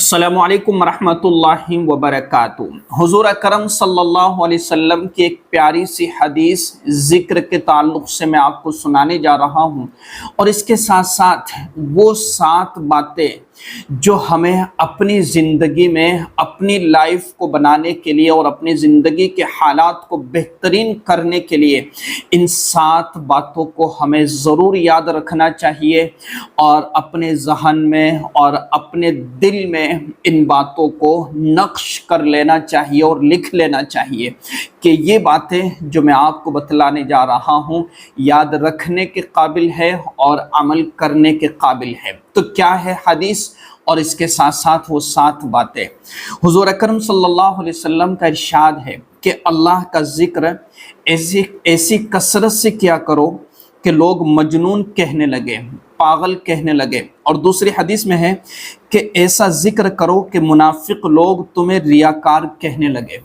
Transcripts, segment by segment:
السلام علیکم ورحمۃ اللہ وبرکاتہ۔ حضور اکرم صلی اللہ علیہ وسلم کی ایک پیاری سی حدیث ذکر کے تعلق سے میں آپ کو سنانے جا رہا ہوں، اور اس کے ساتھ ساتھ وہ 7 باتیں جو ہمیں اپنی زندگی میں اپنی لائف کو بنانے کے لیے اور اپنی زندگی کے حالات کو بہترین کرنے کے لیے ان 7 باتوں کو ہمیں ضرور یاد رکھنا چاہیے، اور اپنے ذہن میں اور اپنے دل میں ان باتوں کو نقش کر لینا چاہیے اور لکھ لینا چاہیے کہ یہ باتیں جو میں آپ کو بتلانے جا رہا ہوں یاد رکھنے کے قابل ہے اور عمل کرنے کے قابل ہے۔ تو کیا ہے حدیث اور اس کے ساتھ ساتھ وہ 7 باتیں؟ حضور اکرم صلی اللہ علیہ وسلم کا ارشاد ہے کہ اللہ کا ذکر ایسی کثرت سے کیا کرو کہ لوگ مجنون کہنے لگے، پاگل کہنے لگے، اور دوسری حدیث میں ہے کہ ایسا ذکر کرو کہ منافق لوگ تمہیں ریاکار کہنے لگے۔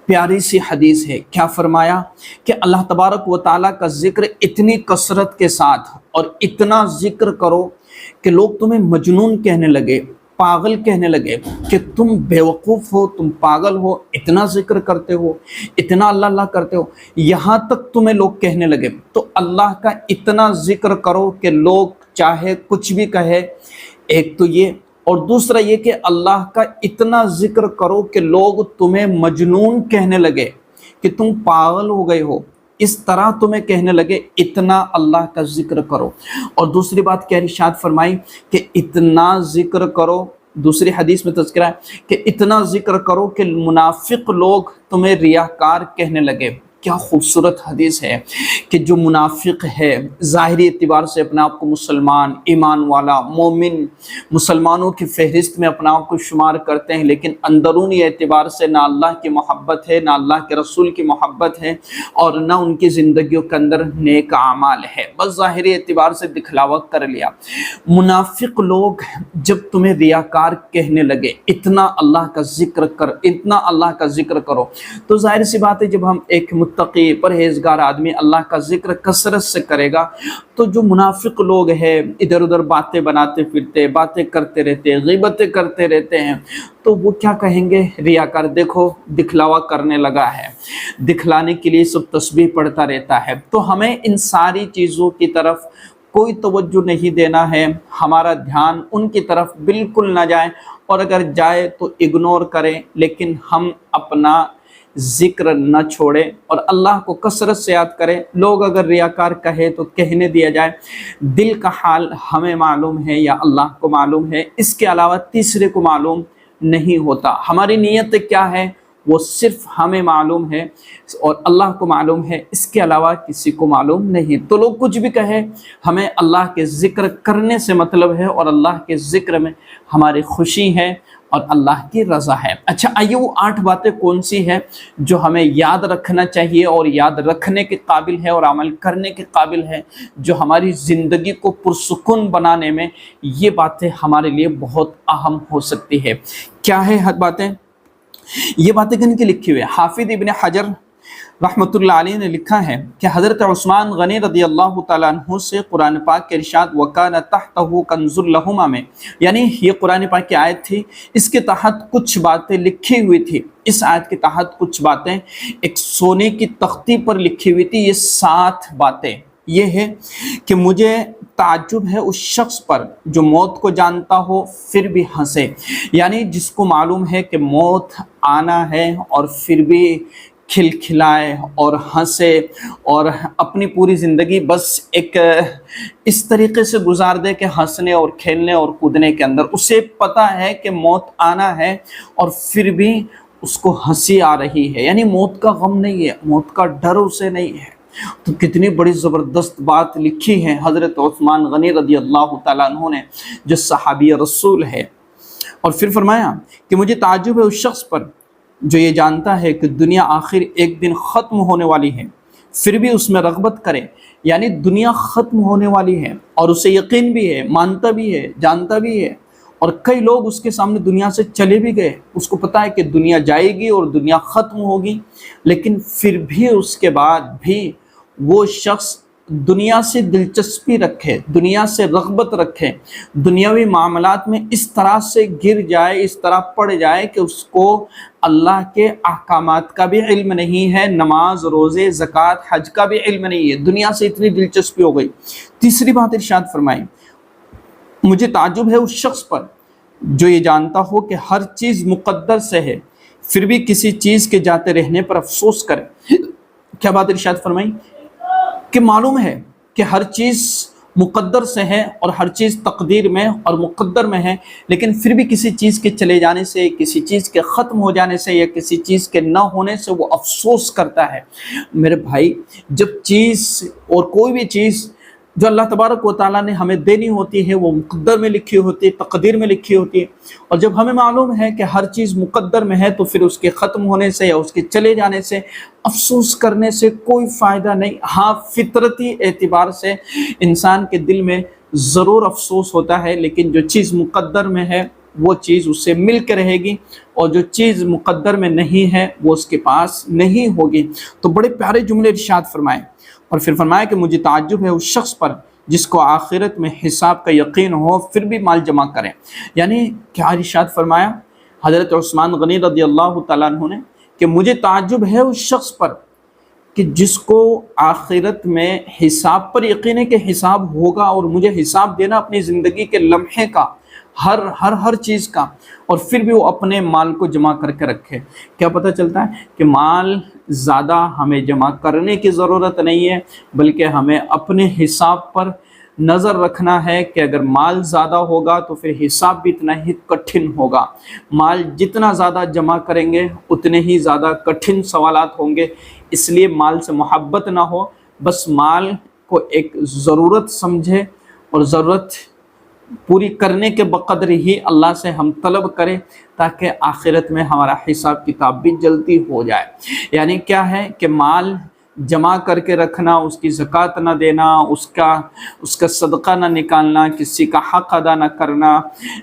پیاری سی حدیث ہے۔ کیا فرمایا کہ اللہ تبارک و تعالیٰ کا ذکر اتنی کثرت کے ساتھ اور اتنا ذکر کرو کہ لوگ تمہیں مجنون کہنے لگے، پاگل کہنے لگے کہ تم بیوقوف ہو، تم پاگل ہو، اتنا ذکر کرتے ہو، اتنا اللہ اللہ کرتے ہو، یہاں تک تمہیں لوگ کہنے لگے۔ تو اللہ کا اتنا ذکر کرو کہ لوگ چاہے کچھ بھی کہے، ایک تو یہ، اور دوسرا یہ کہ اللہ کا اتنا ذکر کرو کہ لوگ تمہیں مجنون کہنے لگے کہ تم پاگل ہو گئے ہو، اس طرح تمہیں کہنے لگے، اتنا اللہ کا ذکر کرو۔ اور دوسری بات کیا ارشاد فرمائی کہ اتنا ذکر کرو، دوسری حدیث میں تذکرہ ہے کہ اتنا ذکر کرو کہ منافق لوگ تمہیں ریاکار کہنے لگے۔ کیا خوبصورت حدیث ہے کہ جو منافق ہے ظاہری اعتبار سے اپنے آپ کو مسلمان، ایمان والا، مومن، مسلمانوں کی فہرست میں اپنا آپ کو شمار کرتے ہیں، لیکن اندرونی اعتبار سے نہ اللہ کی محبت ہے، نہ اللہ کے رسول کی محبت ہے، اور نہ ان کی زندگیوں کے اندر نیک اعمال ہے، بس ظاہری اعتبار سے دکھلاوا کر لیا۔ منافق لوگ جب تمہیں ریاکار کہنے لگے، اتنا اللہ کا ذکر کر، اتنا اللہ کا ذکر کرو، تو ظاہر سی بات ہے جب ہم ایک متقی پرہیزگار آدمی اللہ کا ذکر کثرت سے کرے گا، تو جو منافق لوگ ہیں ادھر ادھر باتیں بناتے پھرتے، باتیں کرتے رہتے، غیبتیں کرتے رہتے ہیں، تو وہ کیا کہیں گے؟ ریاکار، دیکھو دکھلاوا کرنے لگا ہے، دکھلانے کے لیے سب تسبیح پڑھتا رہتا ہے۔ تو ہمیں ان ساری چیزوں کی طرف کوئی توجہ نہیں دینا ہے، ہمارا دھیان ان کی طرف بالکل نہ جائے، اور اگر جائے تو اگنور کریں، لیکن ہم اپنا ذکر نہ چھوڑے اور اللہ کو کثرت سے یاد کریں۔ لوگ اگر ریاکار کہے تو کہنے دیا جائے، دل کا حال ہمیں معلوم ہے یا اللہ کو معلوم ہے، اس کے علاوہ تیسرے کو معلوم نہیں ہوتا۔ ہماری نیت کیا ہے وہ صرف ہمیں معلوم ہے اور اللہ کو معلوم ہے، اس کے علاوہ کسی کو معلوم نہیں۔ تو لوگ کچھ بھی کہیں، ہمیں اللہ کے ذکر کرنے سے مطلب ہے، اور اللہ کے ذکر میں ہماری خوشی ہے اور اللہ کی رضا ہے۔ اچھا، آئیے وہ 8 باتیں کون سی ہیں جو ہمیں یاد رکھنا چاہیے اور یاد رکھنے کے قابل ہے اور عمل کرنے کے قابل ہے، جو ہماری زندگی کو پرسکون بنانے میں یہ باتیں ہمارے لیے بہت اہم ہو سکتی ہے۔ کیا ہے باتیں؟ یہ باتیں کن کی لکھی ہوئی ہے؟ حافظ ابن حجر رحمۃ اللہ علیہ نے لکھا ہے کہ حضرت عثمان غنی رضی اللہ تعالیٰ عنہ سے قرآن پاک کے ارشاد وَكَانَ تَحْتَهُ كَنْزٌ لَهُمَا میں، یعنی یہ قرآن پاک کی آیت تھی، اس کے تحت کچھ باتیں لکھی ہوئی تھی۔ اس آیت کے تحت کچھ باتیں ایک سونے کی تختی پر لکھی ہوئی تھی۔ یہ 7 باتیں یہ ہے کہ مجھے تعجب ہے اس شخص پر جو موت کو جانتا ہو پھر بھی ہنسے، یعنی جس کو معلوم ہے کہ موت آنا ہے اور پھر بھی کھلکھلائے اور ہنسے اور اپنی پوری زندگی بس ایک اس طریقے سے گزار دے کہ ہنسنے اور کھیلنے اور کودنے کے اندر۔ اسے پتہ ہے کہ موت آنا ہے اور پھر بھی اس کو ہنسی آ رہی ہے، یعنی موت کا غم نہیں ہے، موت کا ڈر اسے نہیں ہے۔ تو کتنی بڑی زبردست بات لکھی ہے حضرت عثمان غنی رضی اللہ تعالیٰ عنہ نے، جو صحابی رسول ہے۔ اور پھر فرمایا کہ مجھے تعجب ہے اس شخص پر جو یہ جانتا ہے کہ دنیا آخر ایک دن ختم ہونے والی ہے، پھر بھی اس میں رغبت کرے، یعنی دنیا ختم ہونے والی ہے اور اسے یقین بھی ہے، مانتا بھی ہے، جانتا بھی ہے، اور کئی لوگ اس کے سامنے دنیا سے چلے بھی گئے، اس کو پتہ ہے کہ دنیا جائے گی اور دنیا ختم ہوگی، لیکن پھر بھی اس کے بعد بھی وہ شخص دنیا سے دلچسپی رکھے، دنیا سے رغبت رکھے، دنیاوی معاملات میں اس طرح سے گر جائے، اس طرح پڑ جائے کہ اس کو اللہ کے احکامات کا بھی علم نہیں ہے، نماز، روزے، زکوٰۃ، حج کا بھی علم نہیں ہے، دنیا سے اتنی دلچسپی ہو گئی۔ تیسری بات ارشاد فرمائی، مجھے تعجب ہے اس شخص پر جو یہ جانتا ہو کہ ہر چیز مقدر سے ہے، پھر بھی کسی چیز کے جاتے رہنے پر افسوس کرے۔ کیا بات ارشاد فرمائی کہ معلوم ہے کہ ہر چیز مقدر سے ہے اور ہر چیز تقدیر میں اور مقدر میں ہے، لیکن پھر بھی کسی چیز کے چلے جانے سے، کسی چیز کے ختم ہو جانے سے یا کسی چیز کے نہ ہونے سے وہ افسوس کرتا ہے۔ میرے بھائی، جب چیز اور کوئی بھی چیز جو اللہ تبارک و تعالیٰ نے ہمیں دینی ہوتی ہے وہ مقدر میں لکھی ہوتی ہے، تقدیر میں لکھی ہوتی ہے، اور جب ہمیں معلوم ہے کہ ہر چیز مقدر میں ہے تو پھر اس کے ختم ہونے سے یا اس کے چلے جانے سے افسوس کرنے سے کوئی فائدہ نہیں۔ ہاں، فطرتی اعتبار سے انسان کے دل میں ضرور افسوس ہوتا ہے، لیکن جو چیز مقدر میں ہے وہ چیز اس سے مل کے رہے گی، اور جو چیز مقدر میں نہیں ہے وہ اس کے پاس نہیں ہوگی۔ تو بڑے پیارے جملے ارشاد فرمائے، اور پھر فرمایا کہ مجھے تعجب ہے اس شخص پر جس کو آخرت میں حساب کا یقین ہو پھر بھی مال جمع کرے۔ یعنی کیا ارشاد فرمایا حضرت عثمان غنی رضی اللہ تعالیٰ عنہ نے کہ مجھے تعجب ہے اس شخص پر کہ جس کو آخرت میں حساب پر یقین ہے کہ حساب ہوگا، اور مجھے حساب دینا اپنی زندگی کے لمحے کا، ہر چیز کا، اور پھر بھی وہ اپنے مال کو جمع کر کے رکھے۔ کیا پتہ چلتا ہے کہ مال زیادہ ہمیں جمع کرنے کی ضرورت نہیں ہے، بلکہ ہمیں اپنے حساب پر نظر رکھنا ہے کہ اگر مال زیادہ ہوگا تو پھر حساب بھی اتنا ہی کٹھن ہوگا۔ مال جتنا زیادہ جمع کریں گے اتنے ہی زیادہ کٹھن سوالات ہوں گے۔ اس لیے مال سے محبت نہ ہو، بس مال کو ایک ضرورت سمجھے اور ضرورت پوری کرنے کے بقدر ہی اللہ سے ہم طلب کریں، تاکہ آخرت میں ہمارا حساب کتاب بھی جلدی ہو جائے۔ یعنی کیا ہے کہ مال جمع کر کے رکھنا، اس کی زکوٰۃ نہ دینا، اس کا صدقہ نہ نکالنا، کسی کا حق ادا نہ کرنا،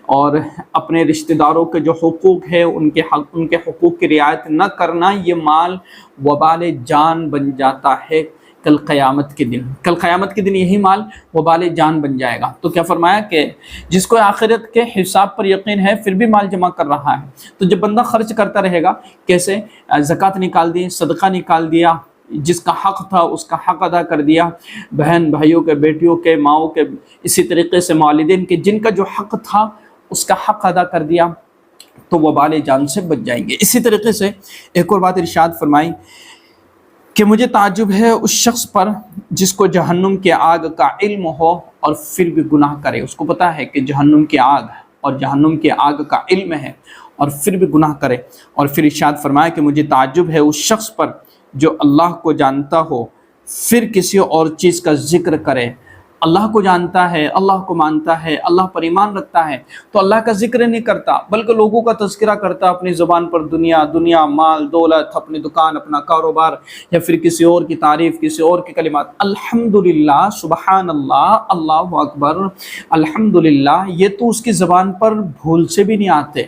اور اپنے رشتہ داروں کے جو حقوق ہے ان کے حقوق کی رعایت نہ کرنا، یہ مال وبال جان بن جاتا ہے کل قیامت کے دن یہی مال وبال جان بن جائے گا۔ تو کیا فرمایا کہ جس کو آخرت کے حساب پر یقین ہے پھر بھی مال جمع کر رہا ہے، تو جب بندہ خرچ کرتا رہے گا، کیسے زکوٰۃ نکال دی، صدقہ نکال دیا، جس کا حق تھا اس کا حق ادا کر دیا، بہن بھائیوں کے، بیٹیوں کے، ماؤں کے، اسی طریقے سے والدین کے، جن کا جو حق تھا اس کا حق ادا کر دیا، تو وبال جان سے بچ جائیں گے۔ اسی طریقے سے ایک اور بات ارشاد فرمائی کہ مجھے تعجب ہے اس شخص پر جس کو جہنم کی آگ کا علم ہو اور پھر بھی گناہ کرے۔ اس کو پتہ ہے کہ جہنم کی آگ اور جہنم کی آگ کا علم ہے، اور پھر بھی گناہ کرے۔ اور پھر ارشاد فرمایا کہ مجھے تعجب ہے اس شخص پر جو اللہ کو جانتا ہو پھر کسی اور چیز کا ذکر کرے۔ اللہ کو جانتا ہے، اللہ کو مانتا ہے، اللہ پر ایمان رکھتا ہے، تو اللہ کا ذکر نہیں کرتا، بلکہ لوگوں کا تذکرہ کرتا اپنی زبان پر، دنیا، مال، دولت، اپنی دکان، اپنا کاروبار، یا پھر کسی اور کی تعریف، کسی اور کے کلمات، الحمدللہ، سبحان اللہ، اللہ اکبر، الحمدللہ، یہ تو اس کی زبان پر بھول سے بھی نہیں آتے۔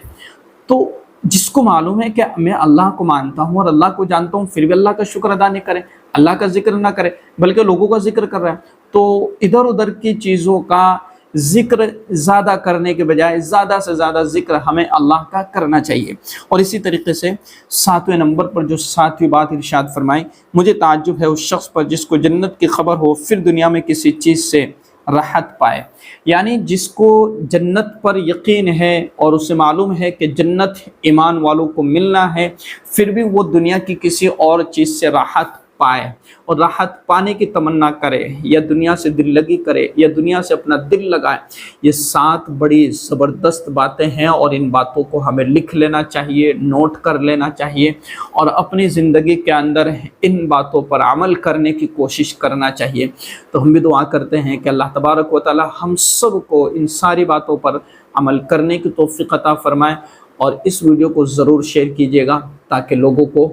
تو جس کو معلوم ہے کہ میں اللہ کو مانتا ہوں اور اللہ کو جانتا ہوں، پھر بھی اللہ کا شکر ادا نہیں کرے، اللہ کا ذکر نہ کرے، بلکہ لوگوں کا ذکر کر رہا ہے، تو ادھر ادھر کی چیزوں کا ذکر زیادہ کرنے کے بجائے زیادہ سے زیادہ ذکر ہمیں اللہ کا کرنا چاہیے۔ اور اسی طریقے سے 7ویں نمبر پر جو 7ویں بات ارشاد فرمائی، مجھے تعجب ہے اس شخص پر جس کو جنت کی خبر ہو پھر دنیا میں کسی چیز سے راحت پائے۔ یعنی جس کو جنت پر یقین ہے اور اسے معلوم ہے کہ جنت ایمان والوں کو ملنا ہے، پھر بھی وہ دنیا کی کسی اور چیز سے راحت پائے اور راحت پانے کی تمنا کرے، یا دنیا سے دل لگی کرے، یا دنیا سے اپنا دل لگائے۔ یہ 7 بڑی زبردست باتیں ہیں، اور ان باتوں کو ہمیں لکھ لینا چاہیے، نوٹ کر لینا چاہیے، اور اپنی زندگی کے اندر ان باتوں پر عمل کرنے کی کوشش کرنا چاہیے۔ تو ہم بھی دعا کرتے ہیں کہ اللہ تبارک و تعالی ہم سب کو ان ساری باتوں پر عمل کرنے کی توفیق عطا فرمائے، اور اس ویڈیو کو ضرور شیئر کیجیے گا تاکہ لوگوں کو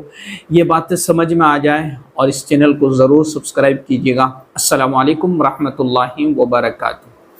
یہ باتیں سمجھ میں آ جائیں، اور اس چینل کو ضرور سبسکرائب کیجیے گا۔ السلام علیکم ورحمۃ اللہ وبرکاتہ۔